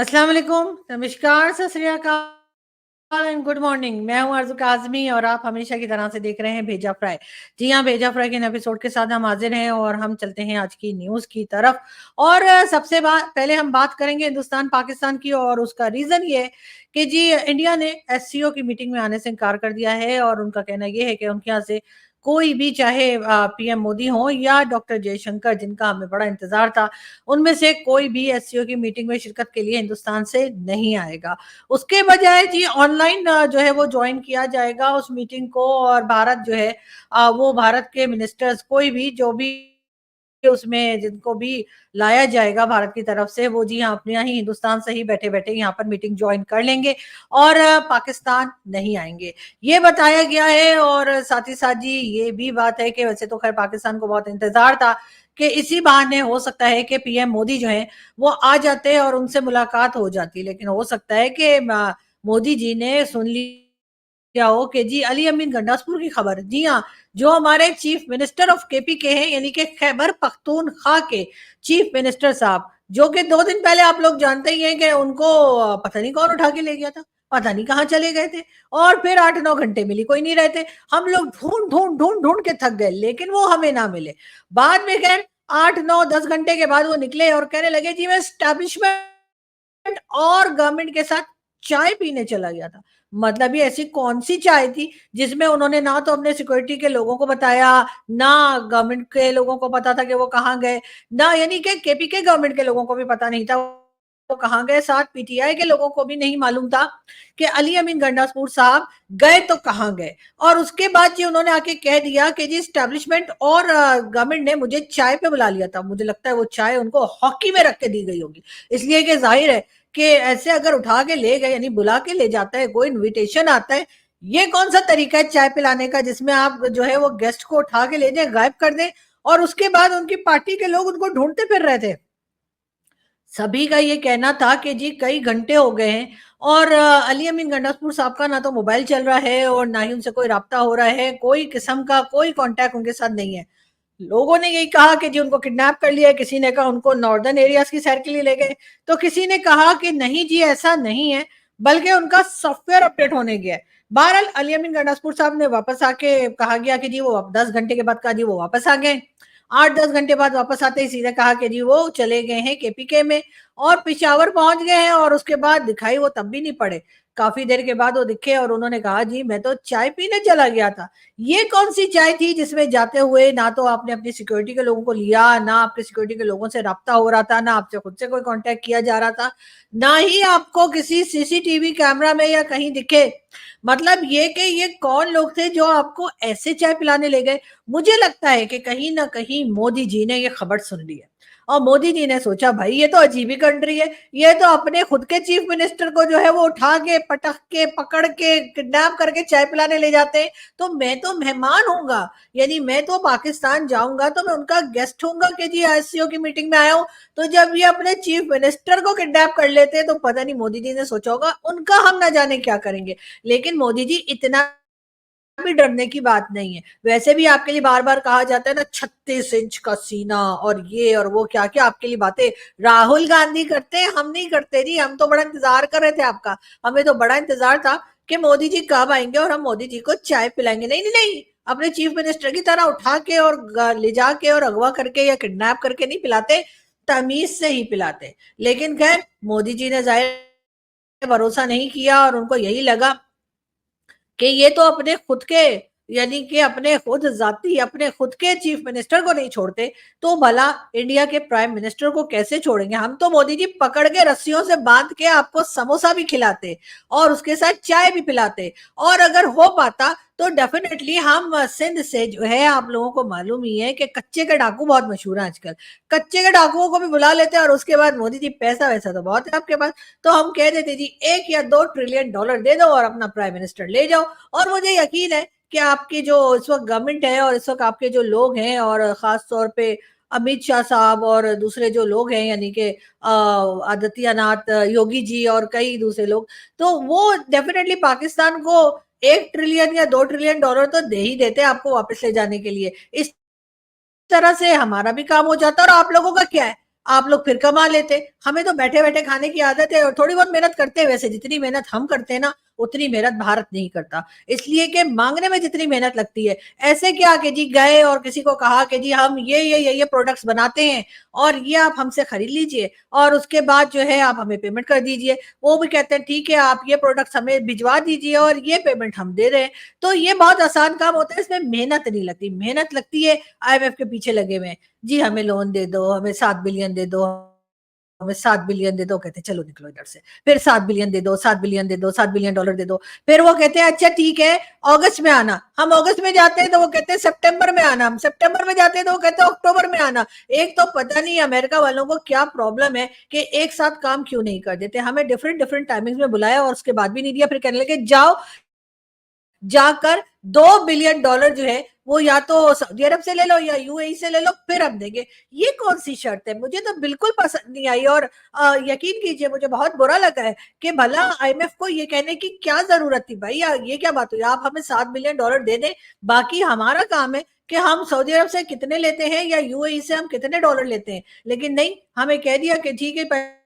अस्सलाम वालेकुम, नमस्कार, सत श्री अकाल एंड गुड मॉर्निंग। मैं हूँ अर्ज़ू काज़मी और आप हमेशा की तरह से देख रहे हैं भेजा फ्राई। जी हाँ, भेजा फ्राई के नए एपिसोड के साथ हम हाज़िर हैं और हम चलते हैं आज की न्यूज़ की तरफ। और सबसे बा पहले हम बात करेंगे हिंदुस्तान-पाकिस्तान की, और उसका रीज़न ये है कि जी इंडिया ने एससीओ की मीटिंग में आने से इनकार कर दिया है, और उनका कहना ये है कि उनके यहाँ से कोई भी, चाहे पीएम मोदी हों या डॉक्टर जयशंकर, जिनका हमें बड़ा इंतज़ार था, उनमें से कोई भी एससीओ की मीटिंग में शिरकत के लिए हिंदुस्तान से नहीं आएगा। उसके बजाय जी ऑनलाइन जो है वो जॉइन किया जाएगा उस मीटिंग को, और भारत जो है वो भारत के मिनिस्टर्स, कोई भी जो भी उसमें जिनको भी लाया जाएगा भारत की तरफ से, वो जी हाँ अपने यहाँ ही हिंदुस्तान से ही बैठे-बैठे यहाँ पर मीटिंग जॉइन कर लेंगे और पाकिस्तान नहीं आएँगे। ये बताया गया है, और साथ ही साथ जी ये भी बात है कि वैसे तो खैर पाकिस्तान को बहुत इंतज़ार था कि इसी बहाने हो सकता है कि पीएम मोदी जो हैं वो आ जाते और उनसे मुलाकात हो जाती। लेकिन हो सकता है कि मोदी जी ने सुन लिया हो कि जी अली अमीन गंडासपुर की खबर, जी हाँ, जो हमारे चीफ मिनिस्टर ऑफ केपी के हैं, यानी कि खैबर पख्तूनख्वा के चीफ मिनिस्टर साहब, जो कि 2 दिन पहले आप लोग जानते ही हैं कि उनको पता नहीं कौन उठा के ले गया था, पता नहीं कहाँ चले गए थे, और फिर 8-9 घंटे मिली कोई नहीं रहे थे। हम लोग ढूँढ के थक गए, लेकिन वो हमें ना मिले। बाद में खैर 8, 9, 10 घंटे के बाद वो निकले और कहने लगे जी मैं एस्टेब्लिशमेंट और गवर्नमेंट के साथ चाय पीने चला गया था। मतलब ये ऐसी कौन-सी चाय थी जिसमें उन्होंने ना तो अपने सिक्योरिटी के लोगों को बताया, ना गवर्नमेंट के लोगों को पता था कि वो कहाँ गए, ना यानी कि केपी के गवर्नमेंट के लोगों को भी पता नहीं था वो कहाँ गए, साथ पीटीआई के लोगों को भी नहीं मालूम था कि अली अमीन गंडासपुर साहब गए तो कहाँ गए। और उसके बाद जी उन्होंने आके कह दिया कि जी एस्टेब्लिशमेंट और गवर्नमेंट ने मुझे चाय पे बुला लिया था। मुझे लगता है वो चाय उनको हॉकी में रख के दी गई होगी। इसलिए कि ज़ाहिर है कि ऐसे अगर उठा के ले गए, यानी बुला के ले जाता है, कोई इन्विटेशन आता है, ये कौन-सा तरीका है चाय पिलाने का जिसमें आप जो है वो गेस्ट को उठा के ले जाएँ, गायब कर दें, और उसके बाद उनकी पार्टी के लोग उनको ढूँढते फिर रहे थे। सभी का ये कहना था कि जी कई घंटे हो गए हैं, और अली अमीन गंडासपुर साहब का ना तो मोबाइल चल रहा है और ना ही उनसे कोई राब्ता हो रहा है, कोई किस्म का कोई कॉन्टैक्ट उनके साथ नहीं है। लोगों ने यही कहा कि जी उनको किडनैप कर लिया है, किसी ने कहा उनको नॉर्दर्न एरियाज़ की सैर के लिए ले गए, तो किसी ने कहा कि नहीं जी ऐसा नहीं है, बल्कि उनका सॉफ्टवेयर अपडेट होने गया है। बहरहाल अली अमीन गंडासपुर साहब ने वापस आके कहा गया कि जी वो 10 घंटे के बाद कहा जी वो वापस आ गए। 8-10 घंटे बाद वापस आते ही सीधे कहा कि जी वो चले गए हैं केपीके में और पेशावर पहुँच गए हैं, और उसके बाद दिखाई वो तब भी नहीं पड़े। काफ़ी देर के बाद वो दिखे और उन्होंने कहा जी मैं तो चाय पीने चला गया था। ये कौन-सी चाय थी जिसमें जाते हुए ना तो आपने अपनी सिक्योरिटी के लोगों को लिया, ना आपके सिक्योरिटी के लोगों से राब्ता हो रहा था, ना आपसे खुद से कोई कॉन्टैक्ट किया जा रहा था, ना ही आपको किसी सीसीटीवी कैमरा में या कहीं दिखे। मतलब ये कि ये कौन लोग थे जो आपको ऐसे चाय पिलाने ले गए? मुझे लगता है कि कहीं न कहीं मोदी जी ने ये खबर सुन ली है, और मोदी जी ने सोचा भाई ये तो अजीब ही कंट्री है, ये तो अपने खुद के चीफ मिनिस्टर को जो है वो उठा के, पटक के, पकड़ के, किडनैप करके चाय पिलाने ले जाते हैं, तो मैं तो मेहमान होऊँगा, यानी मैं तो पाकिस्तान जाऊँगा तो मैं उनका गेस्ट होऊँगा कि जी एससीओ की मीटिंग में आया हूँ। तो जब ये अपने चीफ मिनिस्टर को किडनैप कर लेते हैं तो पता नहीं मोदी जी ने सोचा होगा उनका हम ना जाने क्या करेंगे। लेकिन मोदी जी इतना भी डरने की बात नहीं है। वैसे भी आपके लिए बार-बार कहा जाता है ना 36 इंच का सीना और ये और वो क्या-क्या आपके लिए बातें राहुल गांधी करते हैं, हम नहीं करते जी, हम तो बड़ा इंतज़ार कर रहे थे आपका। हमें तो बड़ा इंतज़ार था कि मोदी जी कब आएँगे और हम मोदी जी को चाय पिलाएँगे। नहीं, नहीं, नहीं, अपने चीफ मिनिस्टर की तरह उठा के और ले जाके और अगवा करके या किडनैप करके नहीं पिलाते, तमीज़ से ही पिलाते। लेकिन ख़ैर मोदी जी ने ज़ाहिर भरोसा नहीं किया, और उनको यही लगा कि ये तो अपने खुद के, यानी कि अपने खुद जाती अपने खुद के चीफ मिनिस्टर को नहीं छोड़ते, तो भला इंडिया के प्राइम मिनिस्टर को कैसे छोड़ेंगे? हम तो मोदी जी पकड़ के रस्सियों से बांध के आपको समोसा भी खिलाते और उसके साथ चाय भी पिलाते, और अगर हो पाता तो डेफिनेटली हम सिंध से जो है, आप लोगों को मालूम ही है कि कच्चे के डाकू बहुत मशहूर हैं आजकल। कच्चे के डाकुओं को भी बुला लेते और उसके बाद मोदी जी पैसा-वैसा तो बहुत है आपके पास, तो हम कह देते जी 1 या 2 ट्रिलियन डॉलर दे दो और अपना प्राइम मिनिस्टर ले जाओ। और मुझे यकीन है कि आपकी जो इस वक़्त गवर्नमेंट है और इस वक़्त आपके जो लोग हैं, और ख़ास तौर पे अमित शाह साहब और दूसरे जो लोग हैं, यानी कि आदित्यनाथ योगी जी और कई दूसरे लोग, तो वो डेफ़िनेटली पाकिस्तान को 1 ट्रिलियन या 2 ट्रिलियन डॉलर तो दे ही देते आपको वापस ले जाने के लिए। इस तरह से हमारा भी काम हो जाता है, और आप लोगों का क्या है? आप लोग फिर कमा लेते। हमें तो बैठे-बैठे खाने की आदत है और थोड़ी बहुत मेहनत करते हैं वैसे जितनी मेहनत हम करते हैं ना, उतनी मेहनत भारत नहीं करता। इसलिए कि माँगने में जितनी मेहनत लगती है, ऐसे क्या कि जी गए और किसी को कहा कि जी हम ये प्रोडक्ट्स बनाते हैं और ये आप हमसे खरीद लीजिए और उसके बाद जो है आप हमें पेमेंट कर दीजिए। वो भी कहते हैं ठीक है आप ये प्रोडक्ट्स हमें भिजवा दीजिए और ये पेमेंट हम दे रहे हैं। तो ये बहुत आसान काम होता है, इसमें मेहनत नहीं लगती। मेहनत लगती है आईएमएफ के पीछे लगे हुए हैं। जी हमें लोन दे दो, हमें 7 बिलियन दे दो, हमें 7 बिलियन दे दो, कहते हैं चलो निकलो इधर से। फिर 7 बिलियन दे दो, 7 बिलियन दे दो, 7 बिलियन डॉलर दे दो। फिर वो कहते हैं अच्छा ठीक है, अगस्त में आना। हम अगस्त में जाते हैं तो वो कहते हैं सितंबर में आना। हम सितंबर में जाते हैं तो वो कहते हैं अक्टूबर में आना। एक तो पता नहीं अमेरिका वालों को क्या प्रॉब्लम है कि एक साथ काम क्यों नहीं कर देते। हमें डिफरेंट डिफरेंट टाइमिंग्स में बुलाया और उसके बाद भी नहीं दिया। फिर कहने लगे जाओ जाकर 2 बिलियन डॉलर जो है वो या तो सऊदी अरब से ले लो या यूएई से ले लो फिर हम देंगे। ये कौन सी शर्त है? मुझे तो बिल्कुल पसंद नहीं आई और यकीन कीजिए मुझे बहुत बुरा लगा है कि भला आईएमएफ को ये कहने की क्या जरूरत थी भाई। ये क्या बात हुई? आप हमें 7 बिलियन डॉलर दे दें, बाकी हमारा काम है कि हम सऊदी अरब से कितने लेते हैं या यूएई से हम कितने डॉलर लेते हैं। लेकिन नहीं, हमें कह दिया कि ठीक है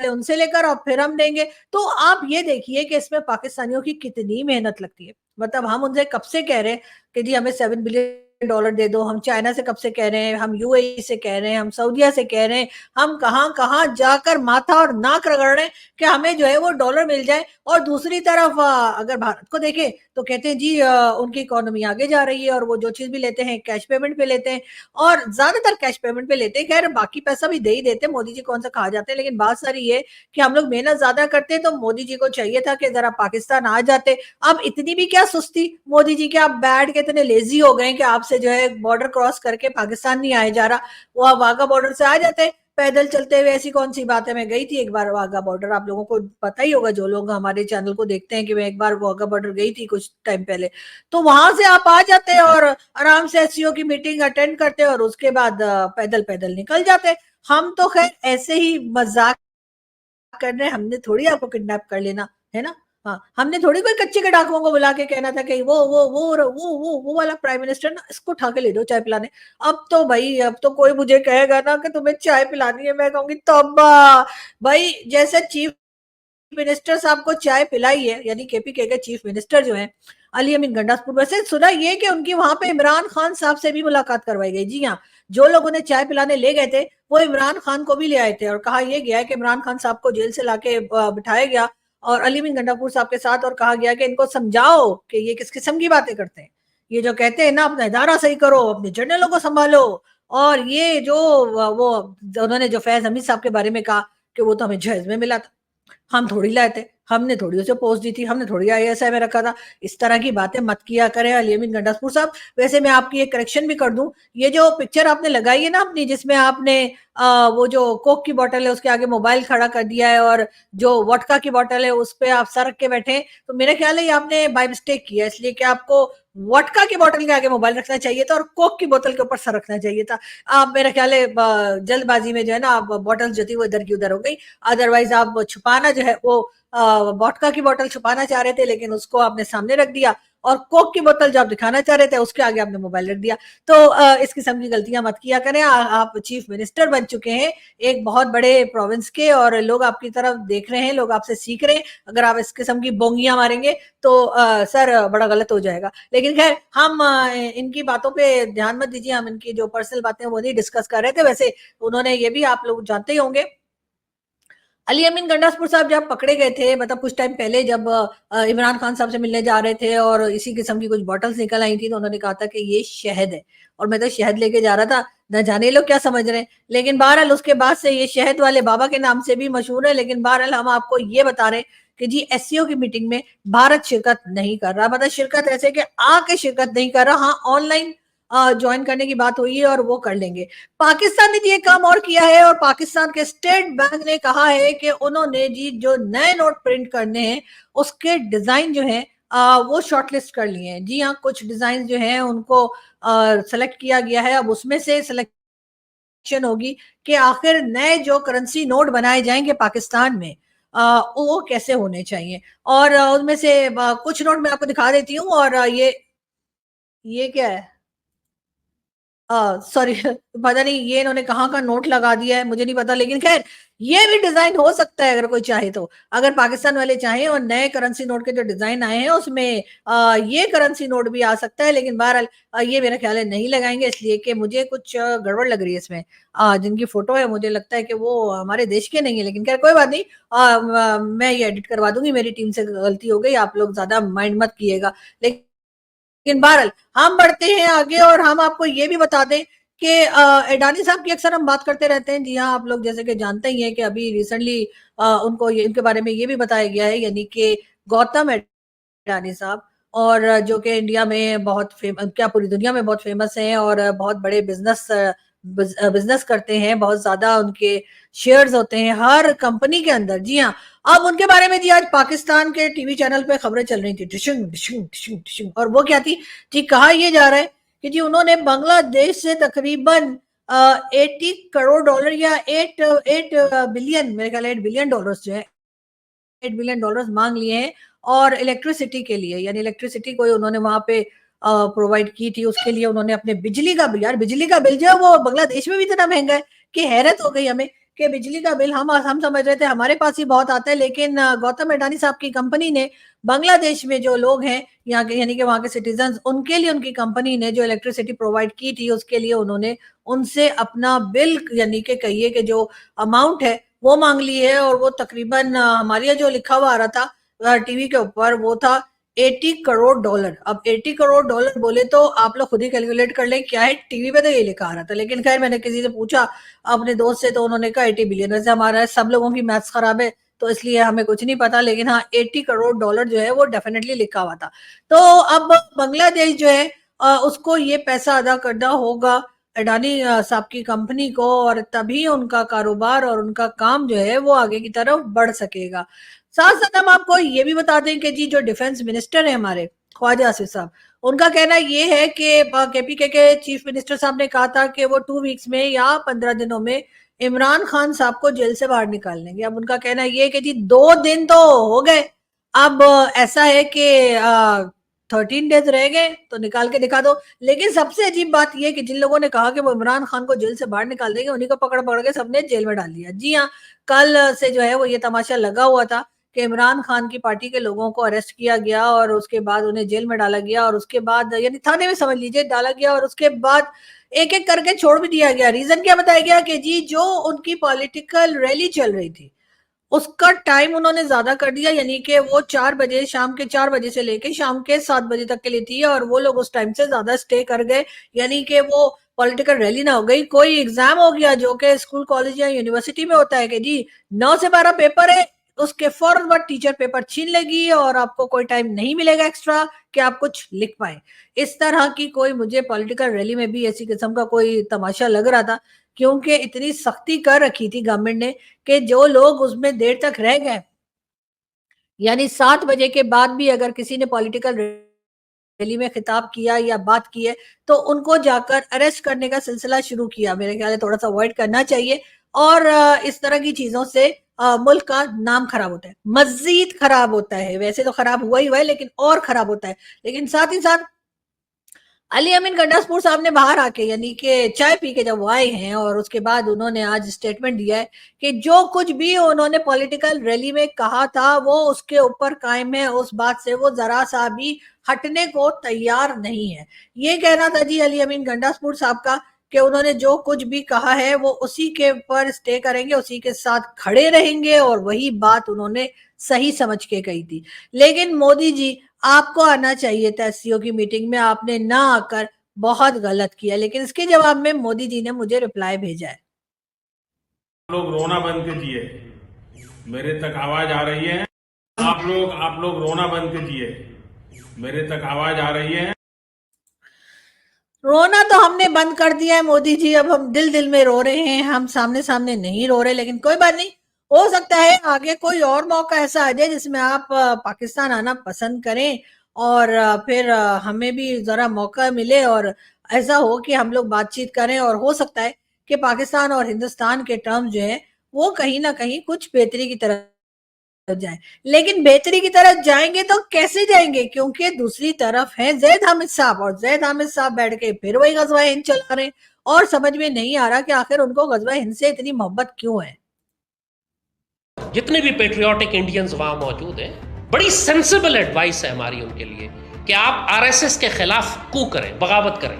उनसे लेकर और फिर हम देंगे। तो आप ये देखिए कि इसमें पाकिस्तानियों की कितनी मेहनत लगती है। मतलब हम उनसे कब से कह रहे हैं कि जी हमें 7 बिलियन डॉलर दे दो। हम चाइना से कब से कह रहे हैं, हम यूएई से कह रहे हैं, हम सऊदीया से कह रहे हैं। हम कहाँ-कहाँ जाकर माथा और नाक रगड़ रहे हैं कि हमें जो है वो डॉलर मिल जाए। और दूसरी तरफ अगर भारत को देखें तो कहते हैं जी उनकी इकोनॉमी आगे जा रही है और वो जो चीज़ भी लेते हैं कैश पेमेंट पे लेते हैं और ज़्यादातर कैश पेमेंट पे लेते हैं। खैर बाकी पैसा भी दे ही देते हैं, मोदी जी कौन सा खा जाते हैं। लेकिन बात सारी ये कि हम लोग मेहनत ज़्यादा करते हैं तो मोदी जी को चाहिए था कि ज़रा पाकिस्तान आ जाते। अब इतनी भी क्या सुस्ती मोदी जी के, आप बैठ के इतने लेज़ी हो गए हैं कि आपसे जो है बॉर्डर क्रॉस करके पाकिस्तान नहीं आया जा रहा। वो आप वाघा बॉर्डर से आ जाते पैदल चलते हुए। ऐसी कौन सी बात है? मैं गई थी एक बार वाघा बॉर्डर, आप लोगों को पता ही होगा जो लोग हमारे चैनल को देखते हैं कि मैं एक बार वाघा बॉर्डर गई थी कुछ टाइम पहले। तो वहां से आप आ जाते हैं और आराम से एससीओ की मीटिंग अटेंड करते और उसके बाद पैदल पैदल निकल जाते। हम तो खैर ऐसे ही मजाक कर रहे हैं, हमने थोड़ी आपको किडनैप कर लेना है ना। हाँ, हमने थोड़ी कोई कच्चे के डाकुओं को बुला के कहना था कि वो वाला प्राइम मिनिस्टर ना इसको उठा के ले दो चाय पिलाने। अब तो भाई अब तो कोई मुझे कहेगा ना कि तुम्हें चाय पिलानी है, मैं कहूंगी तौबा। भाई जैसे चीफ मिनिस्टर साहब को चाय पिलाई है, यानी केपीके के चीफ मिनिस्टर जो हैं अली अमीन गंडासपुर, वैसे सुना ये कि उनकी वहां पे इमरान खान साहब से भी मुलाकात करवाई गई। जी हाँ, जो लोग उन्हें चाय पिलाने ले गए थे वो इमरान खान को भी ले आए थे और कहा यह गया है कि इमरान खान साहब को जेल से लाके बिठाया गया और अली अमीन गंडापुर साहब के साथ और कहा गया कि इनको समझाओ कि ये किस किस्म की बातें करते हैं। ये जो कहते हैं ना अपना इदारा सही करो, अपने जर्नलों को संभालो। और ये जो वो उन्होंने जो फैज हमीद साहब के बारे में कहा कि वो तो हमें जहेज में मिला था, हम थोड़ी लाए थे, हमने थोड़ी उसे पोस्ट दी थी, हमने थोड़ी आईएसआई में रखा था। इस तरह की बातें मत किया करें अली अमीन गंडासपुर साहब। वैसे मैं आपकी एक करेक्शन भी कर दूं, ये जो पिक्चर आपने लगाई है ना अपनी, जिसमें आपने वो जो कोक की बोतल है उसके आगे मोबाइल खड़ा कर दिया है और जो वोडका की बोतल है उस पे आप सर रख के बैठे हैं, तो मेरा ख्याल है ये आपने बाय मिस्टेक किया, इसलिए कि आपको वोडका की बोतल के आगे मोबाइल रखना चाहिए था और कोक की बोतल के ऊपर सर रखना चाहिए था। आप मेरा ख्याल है जल्दबाजी में जो है ना आप बॉटल जो थी वो इधर की उधर हो गई। अदरवाइज आप छुपाना जो है वो वोडका की बोतल छुपाना चाह रहे थे लेकिन उसको आपने सामने रख दिया और कोक की बोतल जो आप दिखाना चाह रहे थे उसके आगे आपने मोबाइल रख दिया। तो इस किस्म की गलतियां मत किया करें। आप चीफ मिनिस्टर बन चुके हैं एक बहुत बड़े प्रोविंस के और लोग आपकी तरफ देख रहे हैं, लोग आपसे सीख रहे हैं। अगर आप इस किस्म की बोंगियां मारेंगे तो सर बड़ा गलत हो जाएगा। लेकिन खैर हम इनकी बातों पे ध्यान मत दीजिए, हम इनकी जो पर्सनल बातें वो नहीं डिस्कस कर रहे थे। वैसे उन्होंने ये भी आप लोग जानते ही होंगे, अली अमीन गंडासपुर साहब जब पकड़े गए थे, मतलब कुछ टाइम पहले जब इमरान खान साहब से मिलने जा रहे थे और इसी किस्म की कुछ बॉटल्स निकल आई थी तो उन्होंने कहा था कि ये शहद है और मैं तो शहद लेके जा रहा था, न जाने ये लोग क्या समझ रहे हैं। लेकिन बहरहाल उसके बाद से ये शहद वाले बाबा के नाम से भी मशहूर है। लेकिन बहरहाल हम आपको ये बता रहे हैं कि जी एससीओ की मीटिंग में भारत शिरकत नहीं कर रहा, मतलब शिरकत ऐसे कि आके शिरकत नहीं कर रहा। हाँ, ऑनलाइन ज्वाइन करने की बात हुई है और वो कर लेंगे। पाकिस्तान ने जी एक काम और किया है और पाकिस्तान के स्टेट बैंक ने कहा है कि उन्होंने जी जो नए नोट प्रिंट करने हैं उसके डिजाइन जो है वो शॉर्टलिस्ट कर लिए हैं। जी हाँ, कुछ डिजाइन जो हैं उनको सेलेक्ट किया गया है। अब उसमें से सिलेक्शन होगी कि आखिर नए जो करेंसी नोट बनाए जाएंगे पाकिस्तान में वो कैसे होने चाहिए। और उनमें से कुछ नोट मैं आपको दिखा देती हूँ। और ये क्या है? सॉरी पता नहीं ये इन्होंने कहाँ का नोट लगा दिया है मुझे नहीं पता, लेकिन खैर ये भी डिजाइन हो सकता है अगर कोई चाहे तो। अगर पाकिस्तान वाले चाहें और नए करेंसी नोट के जो डिजाइन आए हैं उसमें ये करेंसी नोट भी आ सकता है, लेकिन बहरहाल ये मेरा ख्याल है नहीं लगाएंगे, इसलिए कि मुझे कुछ गड़बड़ लग रही है इसमें। जिनकी फोटो है मुझे लगता है कि वो हमारे देश के नहीं है, लेकिन खैर कोई बात नहीं। मैं ये एडिट करवा दूंगी, मेरी टीम से गलती हो गई, आप लोग ज्यादा माइंड मत किएगा। लेकिन बहरहाल हम बढ़ते हैं आगे और हम आपको ये भी बता दें कि एडानी साहब की अक्सर हम बात करते रहते हैं। जी हाँ, आप लोग जैसे कि जानते ही हैं कि अभी रिसेंटली उनको इनके बारे में ये भी बताया गया है, यानी कि गौतम अडानी साहब, और जो कि इंडिया में बहुत क्या पूरी दुनिया में बहुत फेमस हैं और बहुत बड़े बिजनेस करते हैं, बहुत ज्यादा उनके शेयर्स होते हैं हर कंपनी के अंदर। जी हाँ, अब उनके बारे में जी आज पाकिस्तान के टीवी चैनल पे खबरें चल रही थी, डिशुंग डिशुंग डिशुंग डिशुंग, और वो क्या थी जी, कहा यह जा रहा है कि जी उन्होंने बांग्लादेश से तकरीबन 80 करोड़ डॉलर या 8 बिलियन, मेरे ख्याल 8 बिलियन डॉलर जो है, $8 बिलियन मांग लिए हैं, और इलेक्ट्रिसिटी के लिए, यानी इलेक्ट्रिसिटी कोई उन्होंने वहां पे प्रोवाइड की थी, उसके लिए उन्होंने अपने बिजली का बिल, यार बिजली का बिल जो है वो बांग्लादेश में भी इतना महंगा है कि हैरत हो गई हमें कि बिजली का बिल हम समझ रहे थे हमारे पास ही बहुत आता है, लेकिन गौतम अडानी साहब की कंपनी ने बांग्लादेश में जो लोग हैं यहाँ के, यानी कि वहाँ के सिटीजन, उनके लिए उनकी कंपनी ने जो इलेक्ट्रिसिटी प्रोवाइड की थी उसके लिए उन्होंने उनसे अपना बिल, यानी कि कहिए कि जो अमाउंट है वो मांग ली है, और वो तकरीबन हमारे यहाँ जो लिखा हुआ आ रहा था टीवी के ऊपर वो था 80 करोड़ डॉलर। अब 80 करोड़ डॉलर बोले तो आप लोग खुद ही कैलकुलेट कर लें क्या है, टीवी पे तो ये लिखा आ रहा था, लेकिन खैर मैंने किसी से पूछा अपने दोस्त से तो उन्होंने कहा 80 बिलियन। वैसे हमारा सब लोगों की मैथ्स खराब है तो इसलिए हमें कुछ नहीं पता, लेकिन हाँ 80 करोड़ डॉलर जो है वो डेफिनेटली लिखा हुआ था। तो अब बांग्लादेश जो है उसको ये पैसा अदा करना होगा अडानी साहब की कंपनी को, और तभी उनका कारोबार और उनका काम जो है वो आगे की तरफ बढ़ सकेगा। साथ साथ हम आपको ये भी बता दें कि जी जो डिफेंस मिनिस्टर है हमारे ख्वाजा आसिफ साहब, उनका कहना ये है कि केपीके के चीफ मिनिस्टर साहब ने कहा था कि वो 2 वीक्स में या 15 दिनों में इमरान खान साहब को जेल से बाहर निकाल लेंगे। अब उनका कहना ये है कि जी 2 दिन तो हो गए, अब ऐसा है कि 13 डेज रह गए तो निकाल के दिखा दो। लेकिन सबसे अजीब बात यह कि जिन लोगों ने कहा कि वो इमरान खान को जेल से बाहर निकाल देंगे, उन्हीं को पकड़ पकड़ के सबने जेल में डाल दिया। जी हाँ, कल से जो है वो ये तमाशा लगा हुआ था कि इमरान खान की पार्टी के लोगों को अरेस्ट किया गया और उसके बाद उन्हें जेल में डाला गया, और उसके बाद यानी थाने में समझ लीजिए डाला गया, और उसके बाद एक एक करके छोड़ भी दिया गया। रीजन क्या बताया गया कि जी जो उनकी पॉलिटिकल रैली चल रही थी उसका टाइम उन्होंने ज्यादा कर दिया, यानी कि वो 4 बजे, शाम के 4 बजे से लेके शाम के 7 बजे तक के लिए थी, और वो लोग उस टाइम से ज्यादा स्टे कर गए, यानी कि वो पॉलिटिकल रैली ना हो गई, कोई एग्जाम हो गया जो कि स्कूल कॉलेज या यूनिवर्सिटी में होता है कि जी 9 से 12 पेपर है, उसके फौरन बाद टीचर पेपर छीन लेगी और आपको कोई टाइम नहीं मिलेगा एक्स्ट्रा कि आप कुछ लिख पाए। इस तरह की कोई मुझे पॉलिटिकल रैली में भी ऐसी किस्म का कोई तमाशा लग रहा था, क्योंकि इतनी सख्ती कर रखी थी गवर्नमेंट ने कि जो लोग उसमें देर तक रह गए, यानी 7 बजे के बाद भी अगर किसी ने पॉलिटिकल रैली में खिताब किया या बात की है तो उनको जाकर अरेस्ट करने का सिलसिला शुरू किया। मेरे ख्याल है थोड़ा सा अवॉइड करना चाहिए, और इस तरह की चीजों से मुल्क का नाम खराब होता है, मजीद खराब होता है। वैसे तो खराब हुआ ही हुआ है लेकिन और खराब होता है। लेकिन साथ ही साथ अली अमीन गंडासपुर साहब ने बाहर आके, यानी कि चाय पी के जब वो आए हैं, और उसके बाद उन्होंने आज स्टेटमेंट दिया है कि जो कुछ भी उन्होंने पॉलिटिकल रैली में कहा था वो उसके ऊपर कायम है, उस बात से वो जरा सा भी हटने को तैयार नहीं है। ये कहना था जी अली अमीन गंडासपुर साहब का कि उन्होंने जो कुछ भी कहा है वो उसी के ऊपर स्टे करेंगे, उसी के साथ खड़े रहेंगे, और वही बात उन्होंने सही समझ के कही थी। लेकिन मोदी जी, आपको आना चाहिए था एससीओ की मीटिंग में, आपने ना आकर बहुत गलत किया। लेकिन इसके जवाब में मोदी जी ने मुझे रिप्लाई भेजा है। लोग रोना बंद कीजिए, मेरे तक आवाज आ रही है। आप लोग रोना बंद कीजिए, मेरे तक आवाज आ रही है। रोना तो हमने बंद कर दिया है मोदी जी, अब हम दिल दिल में रो रहे हैं, हम सामने सामने नहीं रो रहे। लेकिन कोई बात नहीं, हो सकता है आगे कोई और मौका ऐसा आ जाए जिसमें आप पाकिस्तान आना पसंद करें, और फिर हमें भी जरा मौका मिले और ऐसा हो कि हम लोग बातचीत करें, और हो सकता है कि पाकिस्तान और हिंदुस्तान के टर्म जो है वो कहीं ना कहीं कुछ बेहतरी की तरफ जाए, लेकिन बेहतरी की तरफ जाएंगे तो कैसे जाएंगे, क्योंकि दूसरी तरफ है जैद हामिद साहब, और जैद हामिद साहब बैठ के फिर वही गजवा हिंद चला रहे हैं, और समझ में नहीं आ रहा कि आखिर उनको गजवा हिंद से इतनी मोहब्बत क्यों है। जितने भी पेट्रियाटिक इंडियंस वहां मौजूद हैं, बड़ी सेंसिबल एडवाइस है हमारी उनके लिए कि आप आरएसएस के खिलाफ कू करें, बगावत करें,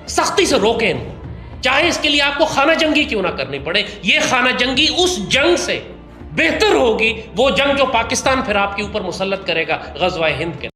सख्ती से रोकें इनको, चाहे इसके लिए आपको खाना जंगी क्यों ना करनी पड़े। ये खाना जंगी उस जंग से बेहतर होगी, वो जंग जो पाकिस्तान फिर आपके ऊपर मुसल्लत करेगा गजवा हिंद के।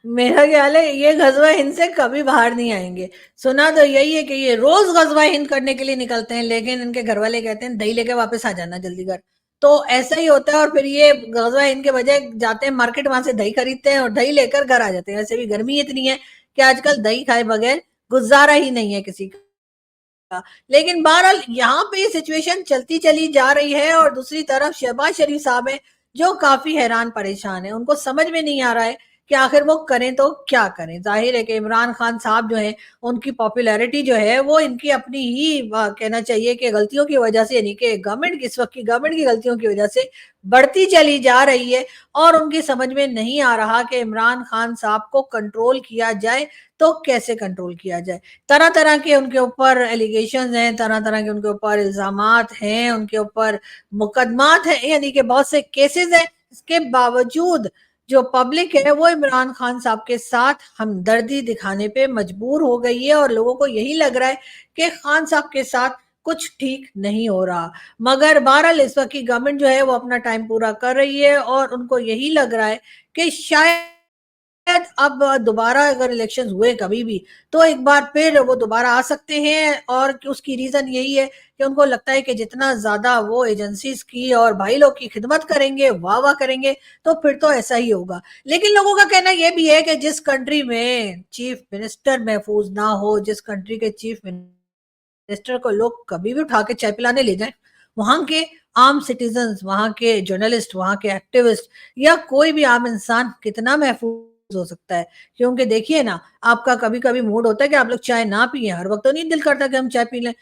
मेरा ख्याल है ये गजवा हिंद से कभी बाहर नहीं आएंगे। सुना तो यही है कि ये रोज गजवा हिंद करने के लिए निकलते हैं, लेकिन इनके घर वाले कहते हैं दही लेके वापस आ जाना जल्दी घर। तो ऐसा ही होता है, और फिर ये गजवा हिंद के बजाय जाते हैं मार्केट, वहां से दही खरीदते हैं और दही लेकर घर आ जाते हैं। वैसे भी गर्मी इतनी है कि आजकल दही खाए बगैर गुजारा ही नहीं है किसी का। लेकिन बहरहाल यहाँ पे सिचुएशन चलती चली जा रही है, और दूसरी तरफ शहबाज शरीफ साहब है जो काफी हैरान परेशान है। उनको समझ में नहीं आ रहा है कि आखिर वो करें तो क्या करें। जाहिर है कि इमरान खान साहब जो है उनकी पॉपुलैरिटी जो है वो इनकी अपनी ही कहना चाहिए कि गलतियों की वजह से, यानी कि गवर्नमेंट की, इस वक्त की गवर्नमेंट की गलतियों की वजह से बढ़ती चली जा रही है। और उनकी समझ में नहीं आ रहा कि इमरान खान साहब को कंट्रोल किया जाए तो कैसे कंट्रोल किया जाए। तरह तरह के उनके ऊपर एलिगेशन हैं, तरह तरह के उनके ऊपर इल्जामात हैं, उनके ऊपर मुकदमात हैं, यानी कि बहुत से केसेस हैं। इसके बावजूद जो पब्लिक है वो इमरान खान साहब के साथ हमदर्दी दिखाने पे मजबूर हो गई है, और लोगों को यही लग रहा है कि खान साहब के साथ कुछ ठीक नहीं हो रहा। मगर बहरहाल इस वक्त की गवर्नमेंट जो है वो अपना टाइम पूरा कर रही है, और उनको यही लग रहा है कि शायद अब दोबारा अगर इलेक्शन हुए कभी भी, तो एक बार फिर वो दोबारा आ सकते हैं। और उसकी रीजन यही है कि उनको लगता है कि जितना ज्यादा वो एजेंसीज की और भाई लोग की खिदमत करेंगे, वाह वाह करेंगे, तो फिर तो ऐसा ही होगा। लेकिन लोगों का कहना यह भी है कि जिस कंट्री में चीफ मिनिस्टर महफूज ना हो, जिस कंट्री के चीफ मिनिस्टर को लोग कभी भी उठा के चाय पिलाने ले जाए, वहां के आम सिटीजन, वहां के जर्नलिस्ट, वहां के एक्टिविस्ट या कोई भी आम इंसान कितना महफूज हो सकता है। क्योंकि देखिए ना, आपका कभी कभी मूड होता है कि आप लोग चाय ना पिए, हर वक्त तो नहीं दिल करता कि हम चाय पी लें।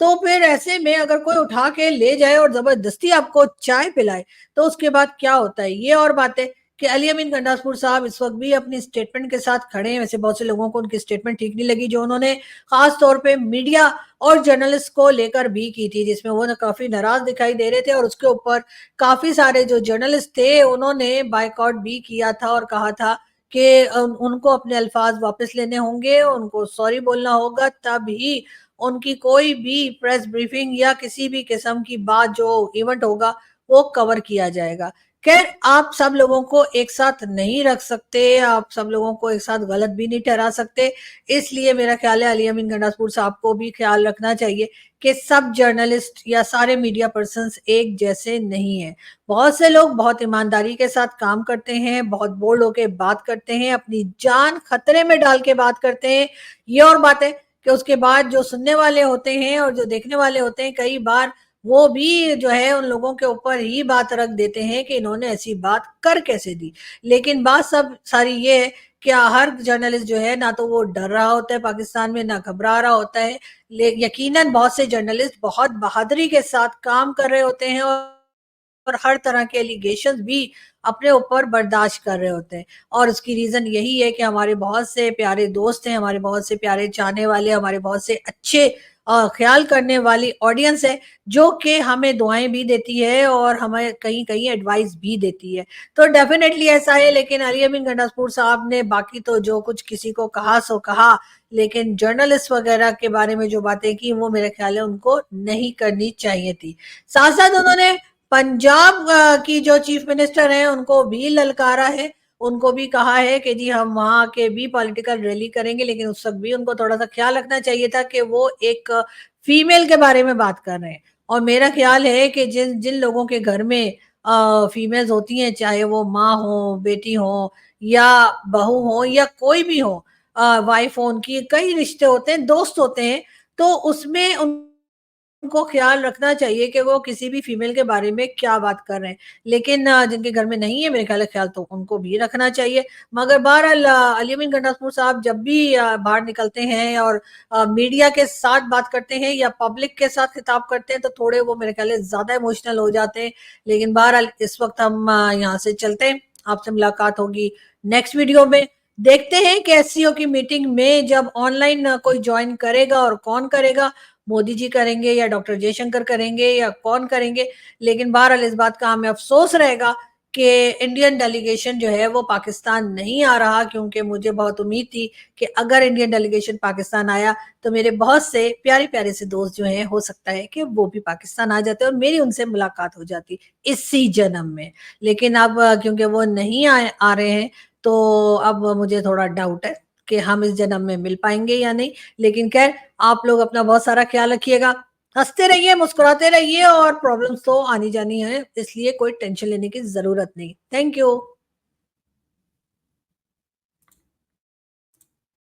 तो फिर ऐसे में अगर कोई उठा के ले जाए और जबरदस्ती आपको चाय पिलाए, तो उसके बाद क्या होता है। ये और बात है कि अली अमीन गंडासपुर साहब इस वक्त भी अपनी स्टेटमेंट के साथ खड़े हैं। वैसे बहुत से लोगों को उनकी स्टेटमेंट ठीक नहीं लगी जो उन्होंने खास तौर पे मीडिया और जर्नलिस्ट को लेकर भी की थी, जिसमें वो काफी नाराज दिखाई दे रहे थे, और उसके ऊपर काफी सारे जो जर्नलिस्ट थे उन्होंने बायकॉट भी किया था और कहा था कि उनको अपने अल्फाज वापस लेने होंगे, उनको सॉरी बोलना होगा, तभी उनकी कोई भी प्रेस ब्रीफिंग या किसी भी किस्म की बात जो इवेंट होगा वो कवर किया जाएगा। खैर, आप सब लोगों को एक साथ नहीं रख सकते, आप सब लोगों को एक साथ गलत भी नहीं ठहरा सकते। इसलिए मेरा ख्याल है अली अमीन गंडासपुर साहब को भी ख्याल रखना चाहिए कि सब जर्नलिस्ट या सारे मीडिया पर्संस एक जैसे नहीं है। बहुत से लोग बहुत ईमानदारी के साथ काम करते हैं, बहुत बोल्ड होके बात करते हैं, अपनी जान खतरे में डाल के बात करते हैं। ये और बात है कि उसके बाद जो सुनने वाले होते हैं और जो देखने वाले होते हैं, कई बार वो भी जो है उन लोगों के ऊपर ही बात रख देते हैं कि इन्होंने ऐसी बात कर कैसे दी। लेकिन बात सब सारी ये है कि हर जर्नलिस्ट जो है ना तो वो डर रहा होता है पाकिस्तान में, ना घबरा रहा होता है। यकीनन बहुत से जर्नलिस्ट बहुत बहादुरी के साथ काम कर रहे होते हैं, और हर तरह के एलिगेशन भी अपने ऊपर बर्दाश्त कर रहे होते हैं। और उसकी रीजन यही है कि हमारे बहुत से प्यारे दोस्त हैं, हमारे बहुत से प्यारे चाहने वाले, हमारे बहुत से अच्छे ख्याल करने वाली ऑडियंस है, जो कि हमें दुआएं भी देती है और हमें कहीं कहीं एडवाइस भी देती है। तो डेफिनेटली ऐसा है। लेकिन अली अमीन गंडासपुर साहब ने बाकी तो जो कुछ किसी को कहा सो कहा, लेकिन जर्नलिस्ट वगैरह के बारे में जो बातें की वो मेरे ख्याल है उनको नहीं करनी चाहिए थी। साथ साथ उन्होंने पंजाब की जो चीफ मिनिस्टर हैं उनको भी ललकारा है, उनको भी कहा है कि जी हम वहां के भी पॉलिटिकल रैली करेंगे, लेकिन उस वक्त भी उनको थोड़ा सा ख्याल रखना चाहिए था कि वो एक फीमेल के बारे में बात कर रहे हैं। और मेरा ख्याल है कि जिन जिन लोगों के घर में फीमेल्स होती हैं, चाहे वो माँ हो, बेटी हो, या बहू हो, या कोई भी हो, वाइफ हो, उनकी कई रिश्ते होते हैं, दोस्त होते हैं, तो उसमें उनको ख्याल रखना चाहिए कि वो किसी भी फीमेल के बारे में क्या बात कर रहे हैं, लेकिन जिनके घर में नहीं है मेरे ख्याल है ख्याल तो उनको भी रखना चाहिए। मगर बहरहाल अली अमीन गंडासपुर साहब जब भी बाहर निकलते हैं और मीडिया के साथ बात करते हैं या पब्लिक के साथ खिताब करते हैं तो थोड़े वो मेरे ख्याल है ज्यादा इमोशनल हो जाते हैं। लेकिन बहरहाल इस वक्त हम यहाँ से चलते हैं, आपसे मुलाकात होगी नेक्स्ट वीडियो में। देखते हैं कि एससीओ की मीटिंग में जब ऑनलाइन कोई ज्वाइन करेगा और कौन करेगा, मोदी जी करेंगे या डॉक्टर जयशंकर करेंगे या कौन करेंगे। लेकिन बहरहाल इस बात का हमें अफसोस रहेगा कि इंडियन डेलीगेशन जो है वो पाकिस्तान नहीं आ रहा, क्योंकि मुझे बहुत उम्मीद थी कि अगर इंडियन डेलीगेशन पाकिस्तान आया तो मेरे बहुत से प्यारे प्यारे से दोस्त जो हैं हो सकता है कि वो भी पाकिस्तान आ जाते और मेरी उनसे मुलाकात हो जाती इसी जन्म में। लेकिन अब क्योंकि वो नहीं आ रहे हैं तो अब मुझे थोड़ा डाउट है कि हम इस जन्म में मिल पाएंगे या नहीं। लेकिन खैर, आप लोग अपना बहुत सारा ख्याल रखिएगा, हंसते रहिए, मुस्कुराते रहिए, और प्रॉब्लम्स तो आनी जानी है, इसलिए कोई टेंशन लेने की जरूरत नहीं। Thank you.